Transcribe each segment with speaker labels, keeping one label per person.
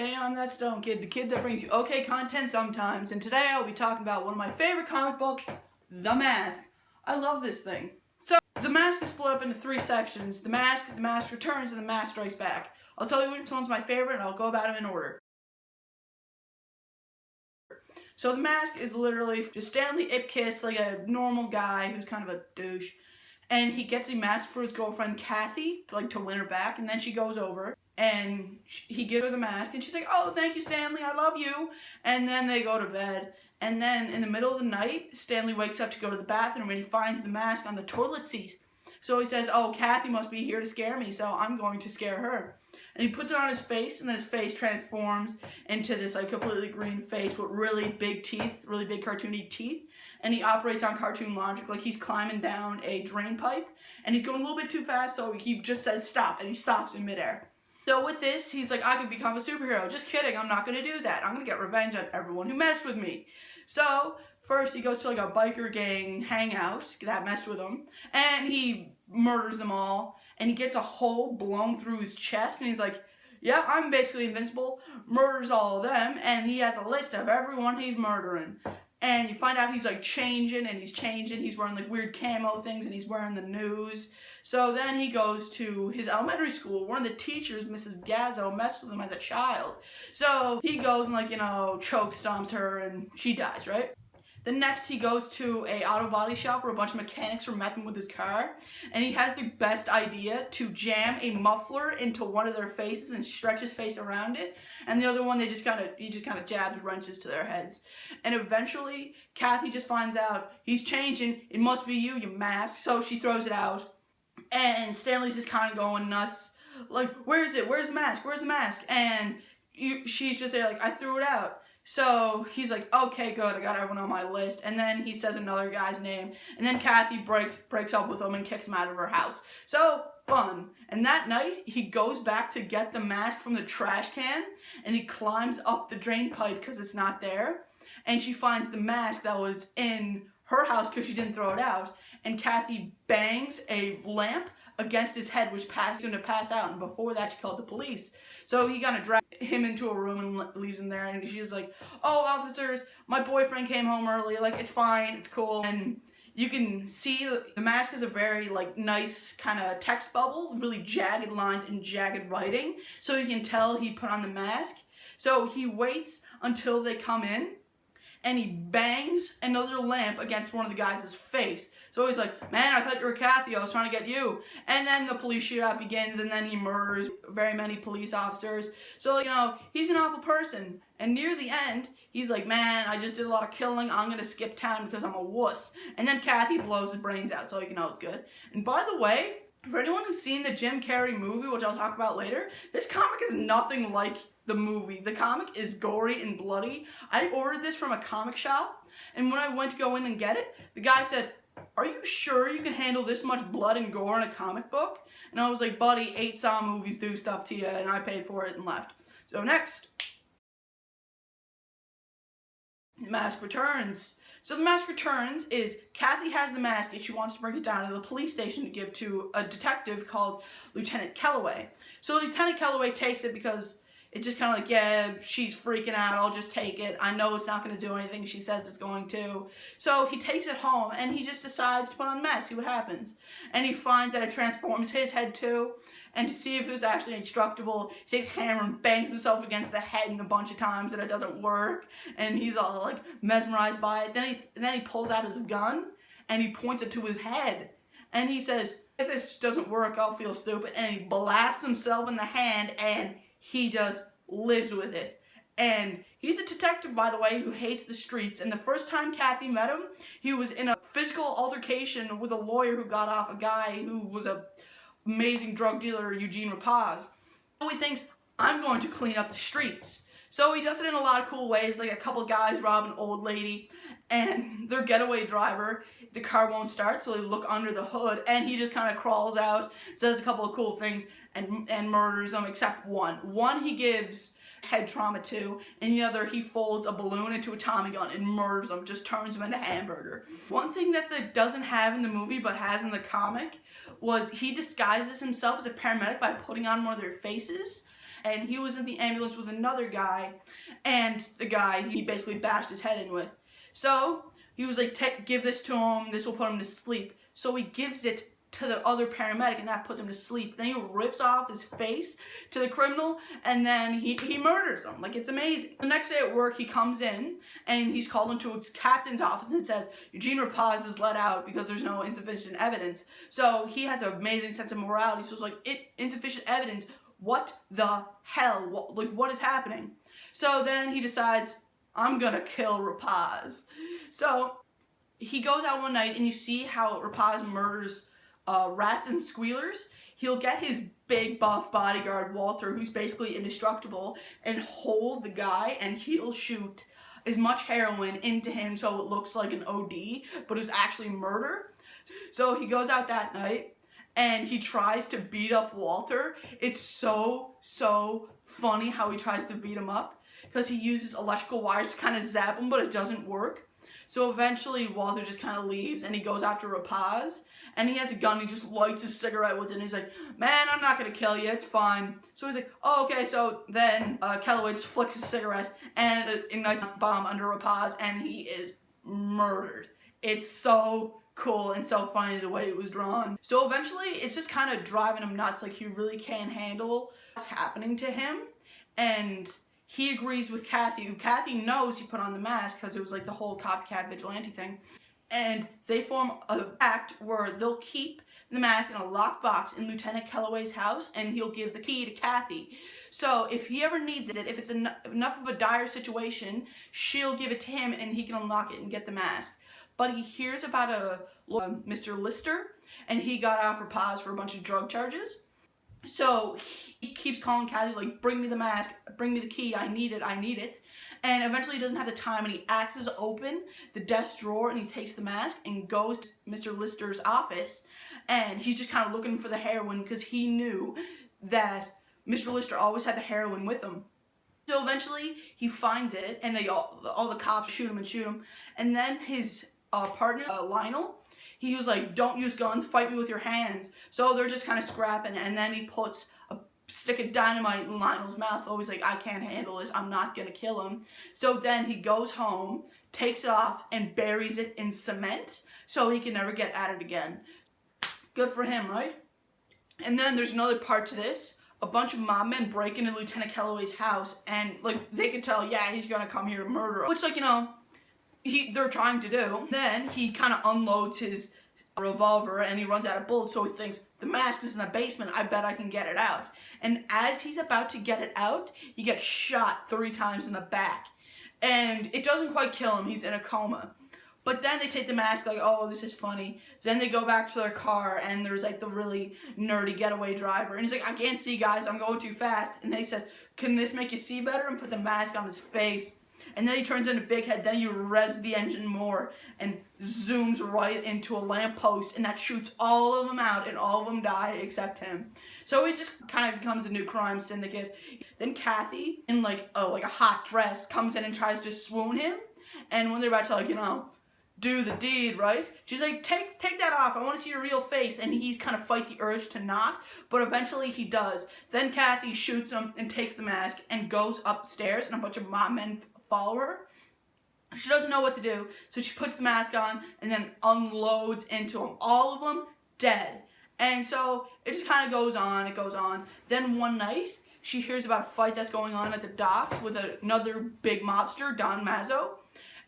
Speaker 1: Hey, I'm that Stone Kid, the kid that brings you okay content sometimes, and today I'll be talking about one of my favorite comic books, The Mask. I love this thing. So, The Mask is split up into three sections: The Mask Returns, and The Mask Strikes Back. I'll tell you which one's my favorite, and I'll go about them in order. So The Mask is literally just Stanley Ipkiss, like a normal guy who's kind of a douche, and he gets a mask for his girlfriend Kathy, to win her back, and then she goes over, and he gives her the mask, and she's like, "Oh, thank you, Stanley, I love you," and then they go to bed, and then in the middle of the night, Stanley wakes up to go to the bathroom, and he finds the mask on the toilet seat. So he says, "Oh, Kathy must be here to scare me, so I'm going to scare her." And he puts it on his face, and then his face transforms into this completely green face with really big teeth, really big cartoony teeth. And he operates on cartoon logic, like he's climbing down a drain pipe, and he's going a little bit too fast, so he just says stop, and he stops in midair. So with this, he's like, "I could become a superhero." Just kidding, I'm not going to do that. I'm going to get revenge on everyone who messed with me. So first he goes to a biker gang hangout that messed with him, and he murders them all, and he gets a hole blown through his chest, and he's like, "Yeah, I'm basically invincible," murders all of them, and he has a list of everyone he's murdering. And you find out he's changing, and he's wearing weird camo things, and he's wearing the news. So then he goes to his elementary school. One of the teachers, Mrs. Gazzo, messed with him as a child. So he goes and choke stomps her, and she dies, right? Then next he goes to a auto body shop where a bunch of mechanics were messing with his car, and he has the best idea to jam a muffler into one of their faces and stretch his face around it, and the other one he just kind of jabs wrenches to their heads. And eventually Kathy just finds out he's changing. "It must be you, you mask." So she throws it out, and Stanley's just kind of going nuts, like, "Where is it? Where's the mask? Where's the mask?" And she's just there like, "I threw it out." So he's like, "Okay, good, I got everyone on my list." And then he says another guy's name, and then Kathy breaks up with him and kicks him out of her house. So fun. And that night, he goes back to get the mask from the trash can, and he climbs up the drain pipe because it's not there. And she finds the mask that was in her house because she didn't throw it out. And Kathy bangs a lamp against his head, which passed him to pass out. And before that, she called the police. So he kind of drags him into a room and leaves him there. And she's like, "Oh, officers, my boyfriend came home early. It's fine, it's cool." And you can see the mask is a very nice kind of text bubble, really jagged lines and jagged writing. So you can tell he put on the mask. So he waits until they come in, and he bangs another lamp against one of the guys' face. So he's like, "Man, I thought you were Kathy, I was trying to get you." And then the police shootout begins, and then he murders very many police officers. So, he's an awful person. And near the end, he's like, "Man, I just did a lot of killing, I'm gonna skip town because I'm a wuss." And then Kathy blows his brains out, so it's good. And by the way, for anyone who's seen the Jim Carrey movie, which I'll talk about later, this comic is nothing like the movie. The comic is gory and bloody. I ordered this from a comic shop, and when I went to go in and get it, the guy said, "Are you sure you can handle this much blood and gore in a comic book?" And I was like, "Buddy, 8 Saw movies do stuff to you," and I paid for it and left. So next, The Mask Returns. So The Mask Returns is Kathy has the mask and she wants to bring it down to the police station to give to a detective called Lieutenant Kellaway. So Lieutenant Kellaway takes it because it's just kind of "Yeah, she's freaking out, I'll just take it. I know it's not going to do anything she says it's going to." So he takes it home, and he just decides to put on the mask, see what happens. And he finds that it transforms his head too. And to see if it was actually indestructible, he takes a hammer and bangs himself against the head a bunch of times, and it doesn't work. And he's all mesmerized by it. Then he pulls out his gun, and he points it to his head. And he says, "If this doesn't work, I'll feel stupid." And he blasts himself in the hand, and he just lives with it. And he's a detective, by the way, who hates the streets. And the first time Kathy met him, he was in a physical altercation with a lawyer who got off a guy who was a amazing drug dealer, Eugene Rapaz. So he thinks, "I'm going to clean up the streets." So he does it in a lot of cool ways, like a couple guys rob an old lady, and their getaway driver, the car won't start, so they look under the hood, and he just kind of crawls out, says a couple of cool things, and murders them, except one. One he gives head trauma to, and the other he folds a balloon into a Tommy gun and murders them, just turns him into a hamburger. One thing that doesn't have in the movie but has in the comic was he disguises himself as a paramedic by putting on one of their faces. and he was in the ambulance with another guy, and the guy he basically bashed his head in with. So he was like, give this to him, this will put him to sleep. So he gives it to the other paramedic, and that puts him to sleep. Then he rips off his face to the criminal, and then he murders him. Like, it's amazing. The next day at work, he comes in, and he's called into his captain's office and says, Eugene Rapaz is let out because there's no insufficient evidence. So he has an amazing sense of morality. So it's like, insufficient evidence, what the hell? What is happening? So then he decides, I'm gonna kill Rapaz. So he goes out one night, and you see how Rapaz murders rats and squealers. He'll get his big buff bodyguard Walter, who's basically indestructible, and hold the guy, and he'll shoot as much heroin into him so it looks like an OD, but it's actually murder. So he goes out that night, and he tries to beat up Walter. It's so funny how he tries to beat him up, because he uses electrical wires to kind of zap him, but it doesn't work. So eventually Walter just kind of leaves, and he goes after Rapaz, and he has a gun. He just lights his cigarette with it, and he's like, man, I'm not gonna kill you, it's fine. So he's like, oh, okay. So then Kellaway just flicks his cigarette and it ignites a bomb under Rapaz, and he is murdered. It's so cool and so funny the way it was drawn. So eventually it's just kind of driving him nuts. Like, he really can't handle what's happening to him, and he agrees with Kathy, who Kathy knows he put on the mask because it was like the whole copycat vigilante thing. And they form a pact where they'll keep the mask in a locked box in Lieutenant Kellaway's house, and he'll give the key to Kathy. So if he ever needs it, if it's enough of a dire situation, she'll give it to him, and he can unlock it and get the mask. But he hears about Mr. Lister, and he got out for Rapaz for a bunch of drug charges. So he keeps calling Kathy, like, bring me the mask, bring me the key, I need it. And eventually he doesn't have the time, and he axes open the desk drawer, and he takes the mask and goes to Mr. Lister's office, and he's just kind of looking for the heroin because he knew that Mr. Lister always had the heroin with him. So eventually he finds it, and all the cops shoot him, and then his partner, Lionel, he was like, don't use guns, fight me with your hands. So they're just kind of scrapping, and then he puts a stick of dynamite in Lionel's mouth. Always like, I can't handle this, I'm not gonna kill him. So then he goes home, takes it off, and buries it in cement so he can never get at it again. Good for him, right? And then there's another part to this. A bunch of mob men break into Lieutenant Kellaway's house, and like, they can tell, yeah, he's gonna come here to murder him. Which, like, you know, they're trying to do. Then he kind of unloads his revolver, and he runs out of bullets, so he thinks, the mask is in the basement, I bet I can get it out. And as he's about to get it out, he gets shot 3 times in the back. And it doesn't quite kill him, he's in a coma. But then they take the mask, like, oh, this is funny. Then they go back to their car, and there's like the really nerdy getaway driver, and he's like, I can't see, guys, I'm going too fast. And then he says, can this make you see better? And put the mask on his face. And then he turns into Big Head, then he revs the engine more and zooms right into a lamppost, and that shoots all of them out, and all of them die except him. So it just kind of becomes a new crime syndicate. Then Kathy, in like a hot dress, comes in and tries to swoon him, and when they're about to, like, you know, do the deed, right? She's like, take that off, I want to see your real face, and he's kind of fight the urge to not, but eventually he does. Then Kathy shoots him and takes the mask and goes upstairs, and a bunch of mob men follow her. She doesn't know what to do, so she puts the mask on and then unloads into them. All of them dead. And so it just kind of goes on, it goes on. Then one night, she hears about a fight that's going on at the docks with another big mobster, Don Mazzo.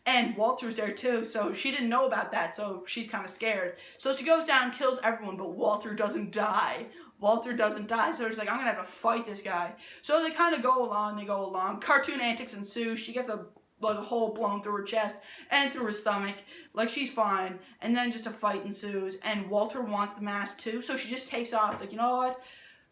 Speaker 1: And Walter's there too, so she didn't know about that, so she's kind of scared. So she goes down and kills everyone, but Walter doesn't die. Walter doesn't die, so she's like, I'm gonna have to fight this guy. So they kind of go along. Cartoon antics ensue. She gets a hole blown through her chest and through her stomach. Like, she's fine. And then just a fight ensues, and Walter wants the mask too, so she just takes off. It's like, you know what?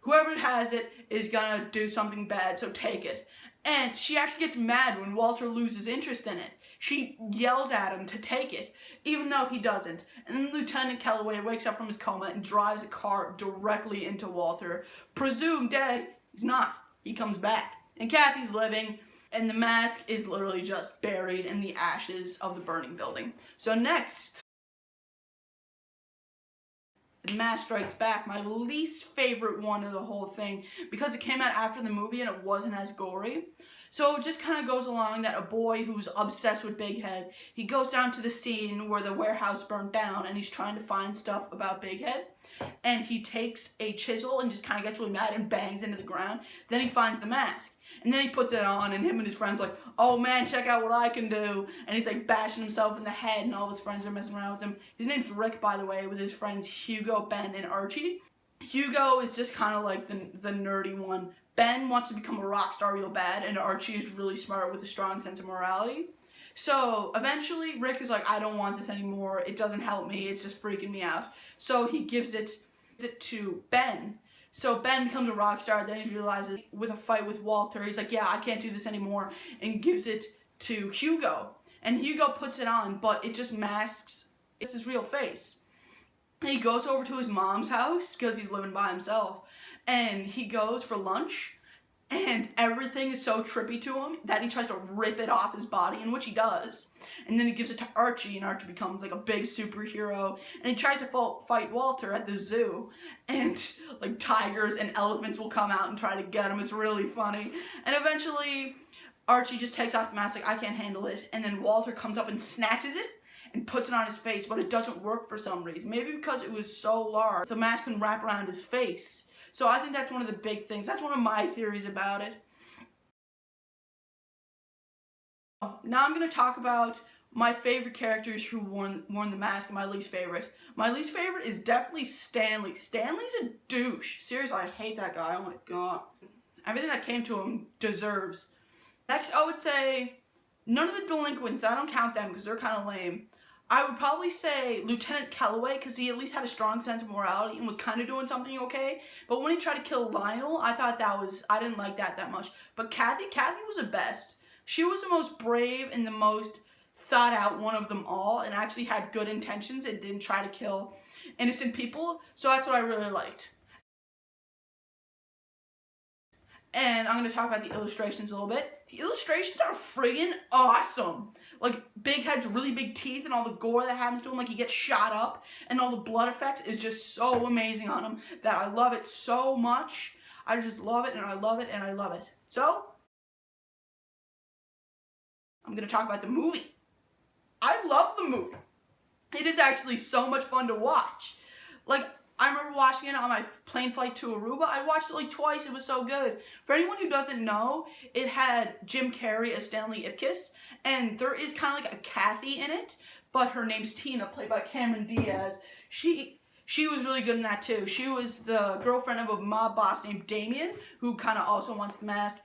Speaker 1: Whoever has it is gonna do something bad, so take it. And she actually gets mad when Walter loses interest in it. She yells at him to take it, even though he doesn't. And then Lieutenant Kellaway wakes up from his coma and drives a car directly into Walter. Presumed dead, he's not. He comes back. And Kathy's living, and the mask is literally just buried in the ashes of the burning building. So next, The Mask Strikes Back, my least favorite one of the whole thing, because it came out after the movie and it wasn't as gory. So it just kind of goes along that a boy who's obsessed with Big Head, he goes down to the scene where the warehouse burnt down and he's trying to find stuff about Big Head. And he takes a chisel and just kind of gets really mad and bangs into the ground. Then he finds the mask. And then he puts it on, and him and his friends like, oh man, check out what I can do. And he's like bashing himself in the head, and all his friends are messing around with him. His name's Rick, by the way, with his friends Hugo, Ben, and Archie. Hugo is just kind of like the nerdy one. Ben wants to become a rock star real bad, and Archie is really smart with a strong sense of morality. So eventually Rick is like, I don't want this anymore. It doesn't help me. It's just freaking me out. So he gives it to Ben. So Ben becomes a rock star. Then he realizes with a fight with Walter, he's like, yeah, I can't do this anymore, and gives it to Hugo. And Hugo puts it on, but it just masks his real face. And he goes over to his mom's house because he's living by himself. And he goes for lunch. And everything is so trippy to him that he tries to rip it off his body, in which he does. And then he gives it to Archie, and Archie becomes like a big superhero. And he tries to fight Walter at the zoo. And like tigers and elephants will come out and try to get him. It's really funny. And eventually Archie just takes off the mask like, I can't handle this. And then Walter comes up and snatches it and puts it on his face, but it doesn't work for some reason. Maybe because it was so large, the mask can wrap around his face. So I think that's one of the big things. That's one of my theories about it. Now I'm going to talk about my favorite characters who worn the mask and my least favorite. My least favorite is definitely Stanley. Stanley's a douche. Seriously, I hate that guy. Oh my god. Everything that came to him deserves. Next, I would say none of the delinquents. I don't count them because they're kind of lame. I would probably say Lieutenant Calloway, because he at least had a strong sense of morality and was kind of doing something okay. But when he tried to kill Lionel, I didn't like that much. But Kathy was the best. She was the most brave and the most thought out one of them all, and actually had good intentions and didn't try to kill innocent people. So that's what I really liked. And I'm going to talk about the illustrations a little bit. The illustrations are friggin' awesome. Like, Big Head's really big teeth and all the gore that happens to him, like he gets shot up, and all the blood effects is just so amazing on him that I love it so much. I just love it, and I love it, and I love it. So, I'm going to talk about the movie. I love the movie. It is actually so much fun to watch. Like, I remember watching it on my plane flight to Aruba. I watched it like twice. It was so good. For anyone who doesn't know, it had Jim Carrey as Stanley Ipkiss, and there is kind of like a Kathy in it, but her name's Tina, played by Cameron Diaz. She was really good in that too. She was the girlfriend of a mob boss named Damien, who kind of also wants the mask.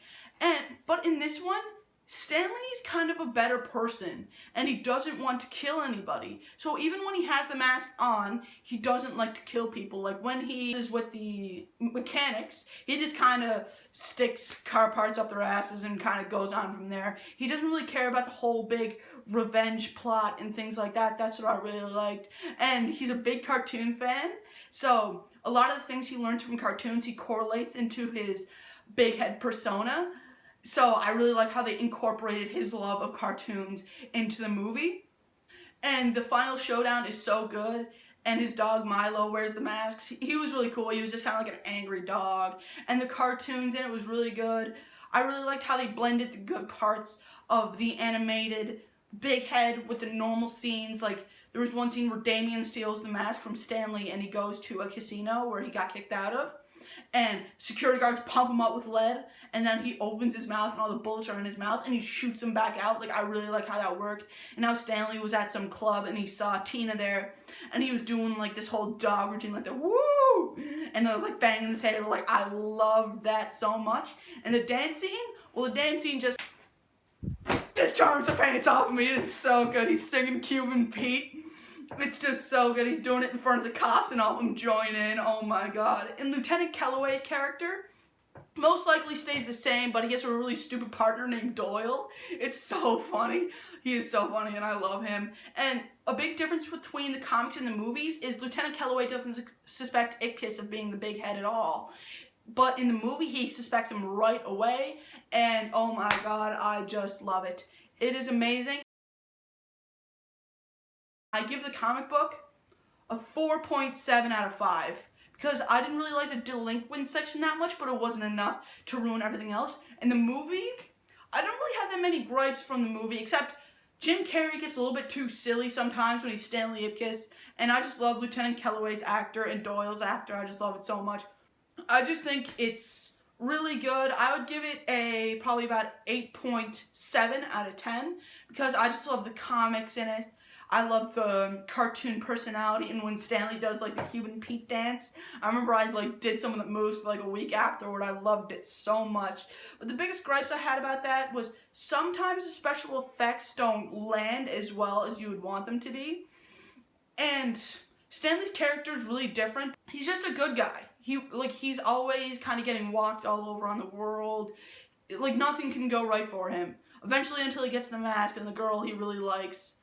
Speaker 1: But in this one, Stanley's kind of a better person, and he doesn't want to kill anybody. So even when he has the mask on, he doesn't like to kill people. Like when he is with the mechanics, he just kind of sticks car parts up their asses and kind of goes on from there. He doesn't really care about the whole big revenge plot and things like that. That's what I really liked. And he's a big cartoon fan, so a lot of the things he learns from cartoons, he correlates into his Big Head persona. So I really like how they incorporated his love of cartoons into the movie. And the final showdown is so good. And his dog Milo wears the masks. He was really cool. He was just kind of like an angry dog. And the cartoons in it was really good. I really liked how they blended the good parts of the animated Big Head with the normal scenes. Like, there was one scene where Damien steals the mask from Stanley and he goes to a casino where he got kicked out of. And security guards pump him up with lead, and then he opens his mouth and all the bullets are in his mouth, and he shoots them back out. Like, I really like how that worked. And now Stanley was at some club and he saw Tina there, and he was doing like this whole dog routine, like the woo, and they're like banging his head. Like, I love that so much. And the dance scene just discharges the pants off of me. It is so good. He's singing Cuban Pete. It's just so good. He's doing it in front of the cops and all of them join in. Oh my god. And Lieutenant Calloway's character most likely stays the same, but he has a really stupid partner named Doyle. It's so funny. He is so funny and I love him. And a big difference between the comics and the movies is Lieutenant Calloway doesn't suspect Ipkiss of being the Big Head at all. But in the movie, he suspects him right away. And oh my god, I just love it. It is amazing. I give the comic book a 4.7 out of 5. Because I didn't really like the delinquent section that much, but it wasn't enough to ruin everything else. And the movie, I don't really have that many gripes from the movie, except Jim Carrey gets a little bit too silly sometimes when he's Stanley Ipkiss. And I just love Lieutenant Kellaway's actor and Doyle's actor. I just love it so much. I just think it's really good. I would give it probably about 8.7 out of 10 because I just love the comics in it. I love the cartoon personality, and when Stanley does like the Cuban Pete dance, I remember I like did some of the moves for like a week afterward. I loved it so much. But the biggest gripes I had about that was sometimes the special effects don't land as well as you would want them to be. And Stanley's character is really different. He's just a good guy. He's always kind of getting walked all over on the world. Like nothing can go right for him. Eventually, until he gets the mask and the girl he really likes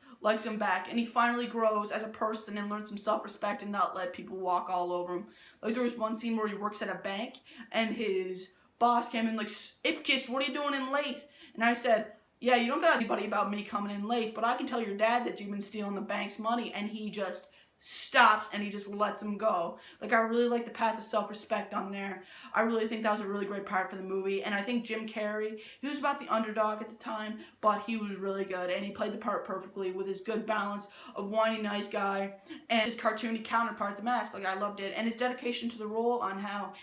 Speaker 1: him back, and he finally grows as a person and learns some self-respect and not let people walk all over him. Like there was one scene where he works at a bank and his boss came in like, "Ipkiss, what are you doing in late?" And I said, "Yeah, you don't got anybody about me coming in late, but I can tell your dad that you've been stealing the bank's money." And he just stops and he just lets him go. Like I really like the path of self-respect on there. I really think that was a really great part for the movie, and I think Jim Carrey, he was about the underdog at the time, but he was really good and he played the part perfectly with his good balance of whiny nice guy and his cartoony counterpart, The Mask. Like I loved it, and his dedication to the role on how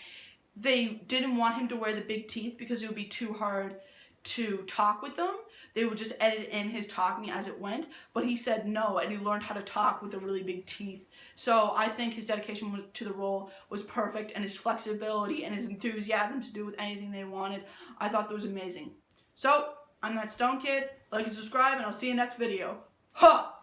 Speaker 1: they didn't want him to wear the big teeth because it would be too hard to talk with them. They would just edit in his talking as it went, but he said no, and he learned how to talk with the really big teeth. So I think his dedication to the role was perfect, and his flexibility and his enthusiasm to do with anything they wanted, I thought that was amazing. So, I'm that Stone Kid. Like and subscribe, and I'll see you next video. Ha!